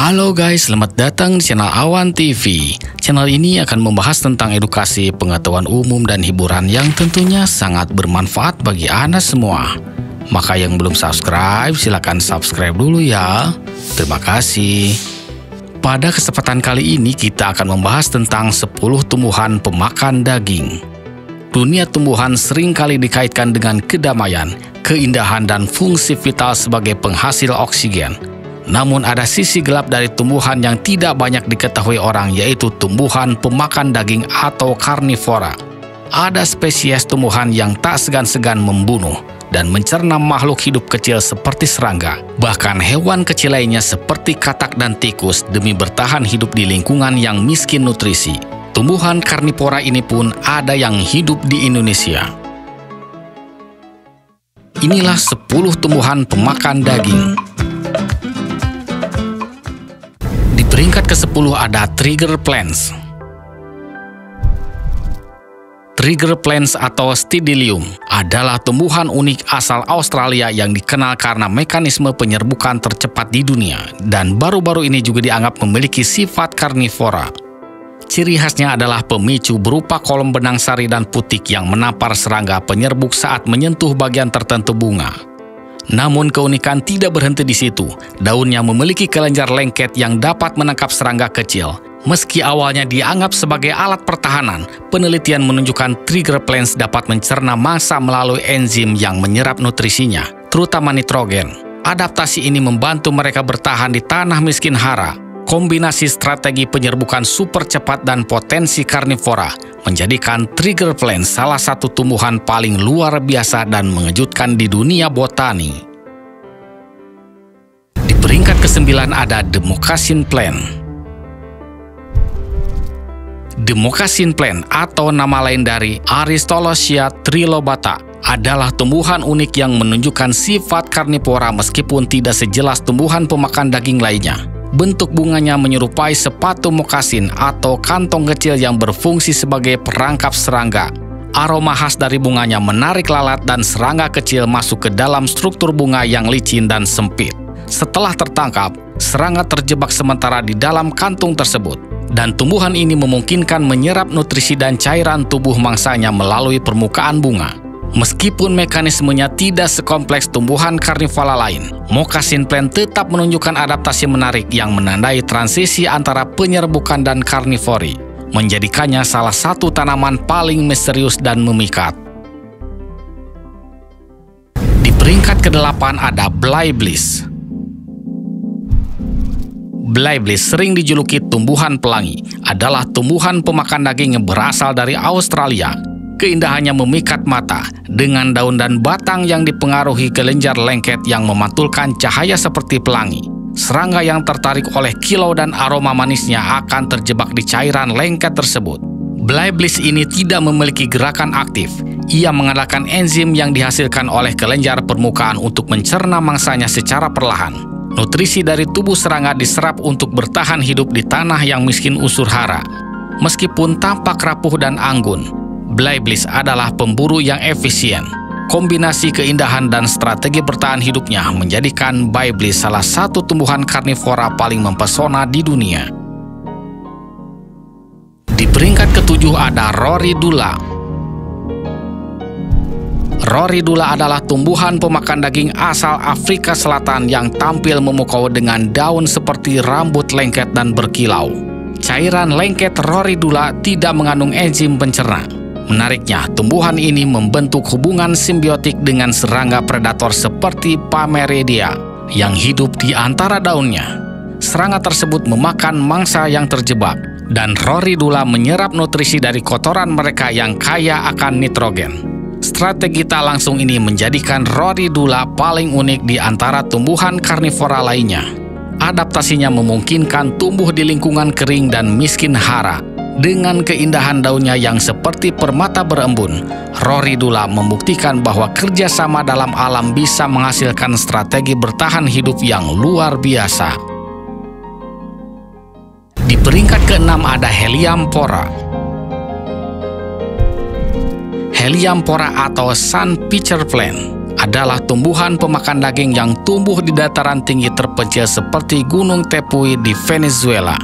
Halo guys, selamat datang di channel Awan TV. Channel ini akan membahas tentang edukasi, pengetahuan umum, dan hiburan yang tentunya sangat bermanfaat bagi Anda semua. Maka yang belum subscribe, silakan subscribe dulu ya. Terima kasih. Pada kesempatan kali ini kita akan membahas tentang 10 tumbuhan pemakan daging. Dunia tumbuhan seringkali dikaitkan dengan kedamaian, keindahan, dan fungsi vital sebagai penghasil oksigen. Namun ada sisi gelap dari tumbuhan yang tidak banyak diketahui orang, yaitu tumbuhan pemakan daging atau karnivora. Ada spesies tumbuhan yang tak segan-segan membunuh dan mencerna makhluk hidup kecil seperti serangga, bahkan hewan kecil lainnya seperti katak dan tikus demi bertahan hidup di lingkungan yang miskin nutrisi. Tumbuhan karnivora ini pun ada yang hidup di Indonesia. Inilah 10 tumbuhan pemakan daging. Di peringkat ke-10 ada trigger plants. Trigger plants atau Stydilium adalah tumbuhan unik asal Australia yang dikenal karena mekanisme penyerbukan tercepat di dunia dan baru-baru ini juga dianggap memiliki sifat karnivora. Ciri khasnya adalah pemicu berupa kolom benang sari dan putik yang menampar serangga penyerbuk saat menyentuh bagian tertentu bunga. Namun keunikan tidak berhenti di situ. Daunnya memiliki kelenjar lengket yang dapat menangkap serangga kecil. Meski awalnya dianggap sebagai alat pertahanan, penelitian menunjukkan trigger plants dapat mencerna mangsa melalui enzim yang menyerap nutrisinya, terutama nitrogen. Adaptasi ini membantu mereka bertahan di tanah miskin hara. Kombinasi strategi penyerbukan super cepat dan potensi karnivora menjadikan trigger plants salah satu tumbuhan paling luar biasa dan mengejutkan di dunia botani. Di peringkat ke-9 ada the moccasin plant. The moccasin plant atau nama lain dari Aristolochia trilobata adalah tumbuhan unik yang menunjukkan sifat karnivora meskipun tidak sejelas tumbuhan pemakan daging lainnya. Bentuk bunganya menyerupai sepatu moccasin atau kantong kecil yang berfungsi sebagai perangkap serangga. Aroma khas dari bunganya menarik lalat dan serangga kecil masuk ke dalam struktur bunga yang licin dan sempit. Setelah tertangkap, serangga terjebak sementara di dalam kantung tersebut. Dan tumbuhan ini memungkinkan menyerap nutrisi dan cairan tubuh mangsanya melalui permukaan bunga. Meskipun mekanismenya tidak sekompleks tumbuhan karnivora lain, moccasin plant tetap menunjukkan adaptasi menarik yang menandai transisi antara penyerbukan dan karnivori, menjadikannya salah satu tanaman paling misterius dan memikat. Di peringkat ke-8 ada Blaeblis. Blaeblis sering dijuluki tumbuhan pelangi, adalah tumbuhan pemakan daging yang berasal dari Australia. Keindahannya memikat mata, dengan daun dan batang yang dipengaruhi kelenjar lengket yang memantulkan cahaya seperti pelangi. Serangga yang tertarik oleh kilau dan aroma manisnya akan terjebak di cairan lengket tersebut. Blaeblis ini tidak memiliki gerakan aktif. Ia mengandalkan enzim yang dihasilkan oleh kelenjar permukaan untuk mencerna mangsanya secara perlahan. Nutrisi dari tubuh serangga diserap untuk bertahan hidup di tanah yang miskin unsur hara. Meskipun tampak rapuh dan anggun, Blaeblis adalah pemburu yang efisien. Kombinasi keindahan dan strategi bertahan hidupnya menjadikan Blaeblis salah satu tumbuhan karnivora paling mempesona di dunia. Di peringkat ke-7 ada Rhoridula. Rhoridula adalah tumbuhan pemakan daging asal Afrika Selatan yang tampil memukau dengan daun seperti rambut lengket dan berkilau. Cairan lengket Rhoridula tidak mengandung enzim pencerna. Menariknya, tumbuhan ini membentuk hubungan simbiotik dengan serangga predator seperti Pameredia yang hidup di antara daunnya. Serangga tersebut memakan mangsa yang terjebak, dan Rhoridula menyerap nutrisi dari kotoran mereka yang kaya akan nitrogen. Strategi tak langsung ini menjadikan Rhoridula paling unik di antara tumbuhan karnivora lainnya. Adaptasinya memungkinkan tumbuh di lingkungan kering dan miskin hara. Dengan keindahan daunnya yang seperti permata berembun, Rhoridula membuktikan bahwa kerjasama dalam alam bisa menghasilkan strategi bertahan hidup yang luar biasa. Di peringkat ke-6 ada Helianthera. Helianthera atau sun pitcher plant adalah tumbuhan pemakan daging yang tumbuh di dataran tinggi terpencil seperti Gunung Tepuy di Venezuela.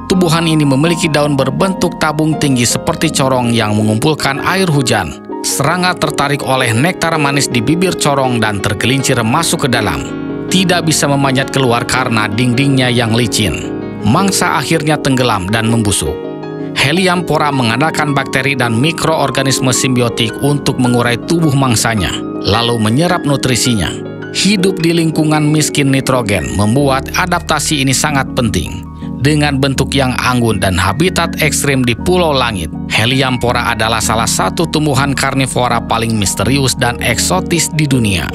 Tumbuhan ini memiliki daun berbentuk tabung tinggi seperti corong yang mengumpulkan air hujan. Serangga tertarik oleh nektar manis di bibir corong dan tergelincir masuk ke dalam. Tidak bisa memanjat keluar karena dindingnya yang licin. Mangsa akhirnya tenggelam dan membusuk. Helianthera mengandalkan bakteri dan mikroorganisme simbiotik untuk mengurai tubuh mangsanya, lalu menyerap nutrisinya. Hidup di lingkungan miskin nitrogen membuat adaptasi ini sangat penting. Dengan bentuk yang anggun dan habitat ekstrim di Pulau Langit, Helianthera adalah salah satu tumbuhan karnivora paling misterius dan eksotis di dunia.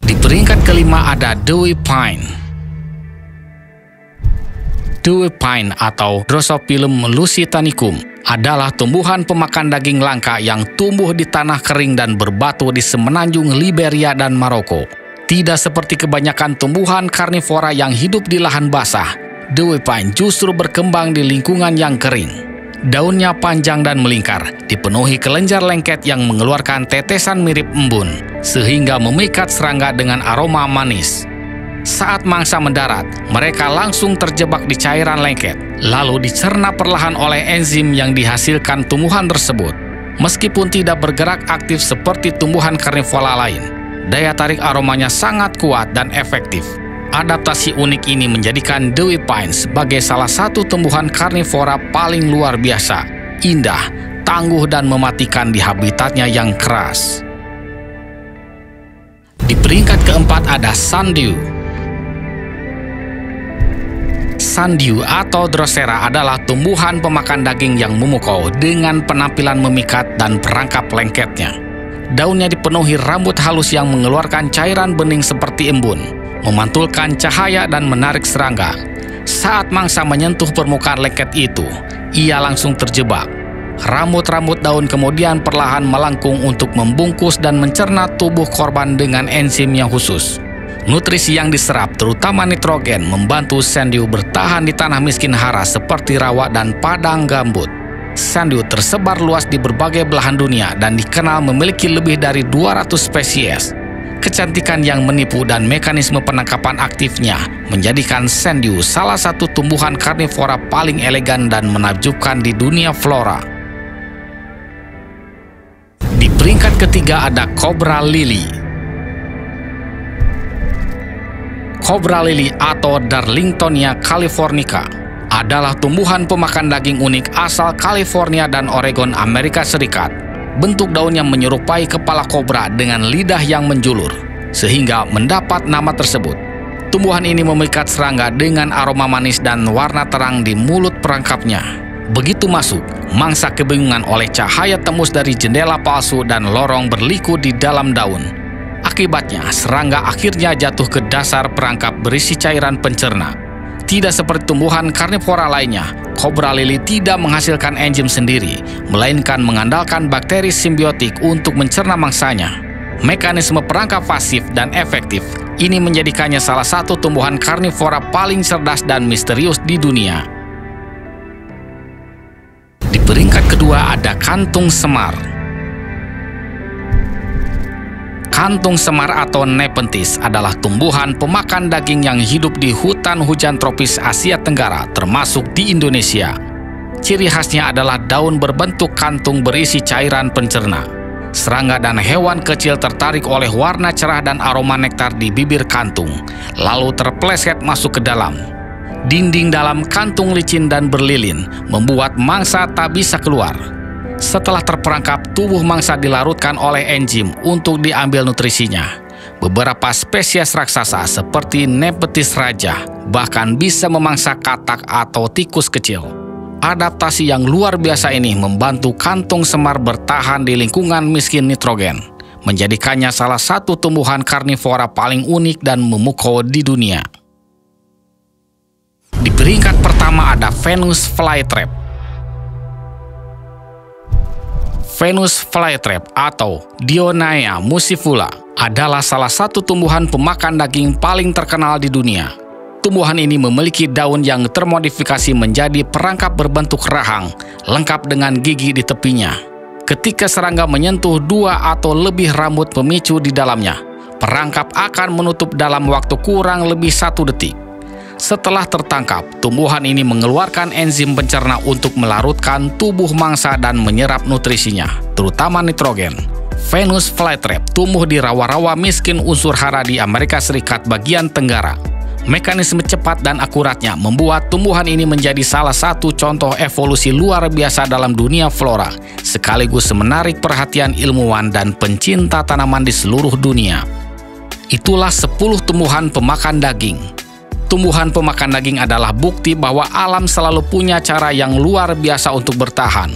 Di peringkat kelima ada Dewey Pine. Dewey Pine atau Drosophilum lusitanicum adalah tumbuhan pemakan daging langka yang tumbuh di tanah kering dan berbatu di semenanjung Liberia dan Maroko. Tidak seperti kebanyakan tumbuhan karnivora yang hidup di lahan basah, Dewey Pine justru berkembang di lingkungan yang kering. Daunnya panjang dan melingkar, dipenuhi kelenjar lengket yang mengeluarkan tetesan mirip embun, sehingga memikat serangga dengan aroma manis. Saat mangsa mendarat, mereka langsung terjebak di cairan lengket, lalu dicerna perlahan oleh enzim yang dihasilkan tumbuhan tersebut. Meskipun tidak bergerak aktif seperti tumbuhan karnivora lain, daya tarik aromanya sangat kuat dan efektif. Adaptasi unik ini menjadikan Dewey Pine sebagai salah satu tumbuhan karnivora paling luar biasa, indah, tangguh dan mematikan di habitatnya yang keras. Di peringkat keempat ada Sundew. Sundew atau Drosera adalah tumbuhan pemakan daging yang memukau dengan penampilan memikat dan perangkap lengketnya. Daunnya dipenuhi rambut halus yang mengeluarkan cairan bening seperti embun, memantulkan cahaya dan menarik serangga. Saat mangsa menyentuh permukaan lengket itu, ia langsung terjebak. Rambut-rambut daun kemudian perlahan melengkung untuk membungkus dan mencerna tubuh korban dengan enzim yang khusus. Nutrisi yang diserap, terutama nitrogen, membantu Sundew bertahan di tanah miskin hara seperti rawa dan padang gambut. Sundew tersebar luas di berbagai belahan dunia dan dikenal memiliki lebih dari 200 spesies. Kecantikan yang menipu dan mekanisme penangkapan aktifnya menjadikan Sundew salah satu tumbuhan karnivora paling elegan dan menakjubkan di dunia flora. Di peringkat ketiga ada Cobra Lily. Cobra Lily atau Darlingtonia californica adalah tumbuhan pemakan daging unik asal California dan Oregon, Amerika Serikat. Bentuk daunnya menyerupai kepala kobra dengan lidah yang menjulur, sehingga mendapat nama tersebut. Tumbuhan ini memikat serangga dengan aroma manis dan warna terang di mulut perangkapnya. Begitu masuk, mangsa kebingungan oleh cahaya tembus dari jendela palsu dan lorong berliku di dalam daun. Akibatnya, serangga akhirnya jatuh ke dasar perangkap berisi cairan pencerna. Tidak seperti tumbuhan karnivora lainnya, Cobra Lily tidak menghasilkan enzim sendiri, melainkan mengandalkan bakteri simbiotik untuk mencerna mangsanya. Mekanisme perangkap pasif dan efektif ini menjadikannya salah satu tumbuhan karnivora paling cerdas dan misterius di dunia. Di peringkat kedua ada kantung semar. Kantung semar atau Nepenthes adalah tumbuhan pemakan daging yang hidup di hutan hujan tropis Asia Tenggara, termasuk di Indonesia. Ciri khasnya adalah daun berbentuk kantung berisi cairan pencerna. Serangga dan hewan kecil tertarik oleh warna cerah dan aroma nektar di bibir kantung, lalu terpleset masuk ke dalam. Dinding dalam kantung licin dan berlilin, membuat mangsa tak bisa keluar. Setelah terperangkap, tubuh mangsa dilarutkan oleh enzim untuk diambil nutrisinya. Beberapa spesies raksasa seperti Nepenthes raja bahkan bisa memangsa katak atau tikus kecil. Adaptasi yang luar biasa ini membantu kantung semar bertahan di lingkungan miskin nitrogen, menjadikannya salah satu tumbuhan karnivora paling unik dan memukau di dunia. Di peringkat pertama ada Venus flytrap. Venus flytrap atau Dionaea muscipula adalah salah satu tumbuhan pemakan daging paling terkenal di dunia. Tumbuhan ini memiliki daun yang termodifikasi menjadi perangkap berbentuk rahang, lengkap dengan gigi di tepinya. Ketika serangga menyentuh 2 atau lebih rambut pemicu di dalamnya, perangkap akan menutup dalam waktu kurang lebih 1 detik. Setelah tertangkap, tumbuhan ini mengeluarkan enzim pencerna untuk melarutkan tubuh mangsa dan menyerap nutrisinya, terutama nitrogen. Venus flytrap tumbuh di rawa-rawa miskin unsur hara di Amerika Serikat bagian tenggara. Mekanisme cepat dan akuratnya membuat tumbuhan ini menjadi salah satu contoh evolusi luar biasa dalam dunia flora, sekaligus menarik perhatian ilmuwan dan pencinta tanaman di seluruh dunia. Itulah 10 tumbuhan pemakan daging. Tumbuhan pemakan daging adalah bukti bahwa alam selalu punya cara yang luar biasa untuk bertahan.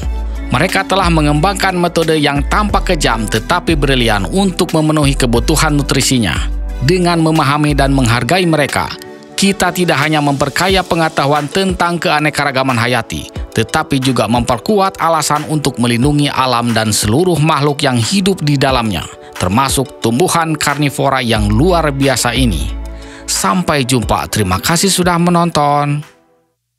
Mereka telah mengembangkan metode yang tampak kejam tetapi brilian untuk memenuhi kebutuhan nutrisinya. Dengan memahami dan menghargai mereka, kita tidak hanya memperkaya pengetahuan tentang keanekaragaman hayati, tetapi juga memperkuat alasan untuk melindungi alam dan seluruh makhluk yang hidup di dalamnya, termasuk tumbuhan karnivora yang luar biasa ini. Sampai jumpa, terima kasih sudah menonton.